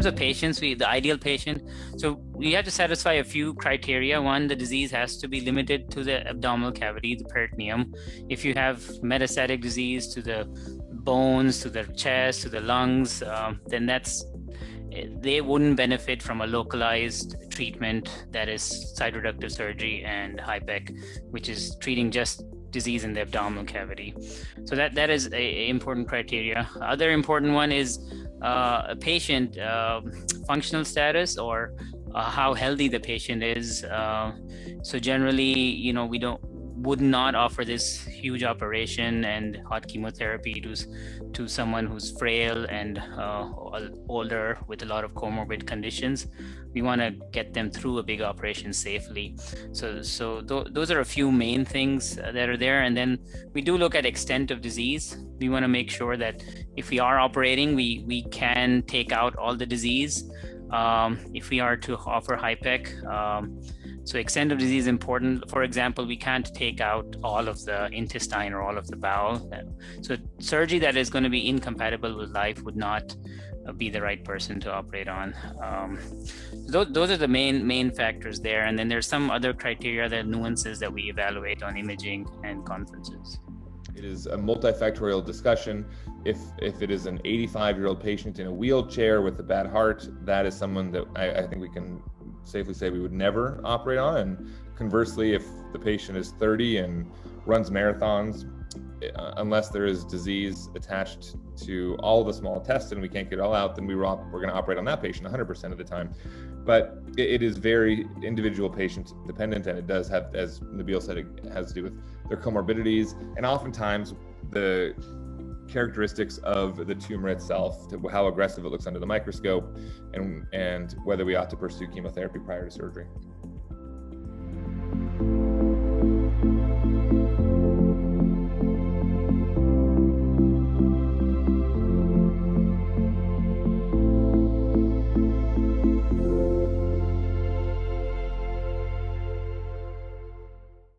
terms of patients, the ideal patient, so we have to satisfy a few criteria. One, the disease has to be limited to the abdominal cavity, the peritoneum. If you have metastatic disease to the bones, to the chest, to the lungs, then they wouldn't benefit from a localized treatment that is cytoreductive surgery and HIPEC, which is treating just disease in the abdominal cavity. So that is a important criteria. Other important one is a patient functional status, or how healthy the patient is. So generally, we would not offer this huge operation and hot chemotherapy to someone who's frail and older with a lot of comorbid conditions. We want to get them through a big operation safely. So those are a few main things that are there. And then we do look at extent of disease. We want to make sure that if we are operating, we can take out all the disease. If we are to offer HIPEC, so extent of disease is important. For example, we can't take out all of the intestine or all of the bowel. So surgery that is going to be incompatible with life would not be the right person to operate on. Those are the main factors there. And then there's some other criteria, that nuances that we evaluate on imaging and conferences. It is a multifactorial discussion. If it is an 85-year-old patient in a wheelchair with a bad heart, that is someone that I think we can safely say we would never operate on. And conversely, if the patient is 30 and runs marathons, unless there is disease attached to all the small intestine, we can't get it all out, then we're going to operate on that patient 100% of the time. But it is very individual patient dependent, and it does have, as Nabeel said, it has to do with their comorbidities, and oftentimes the characteristics of the tumor itself, to how aggressive it looks under the microscope, and whether we ought to pursue chemotherapy prior to surgery.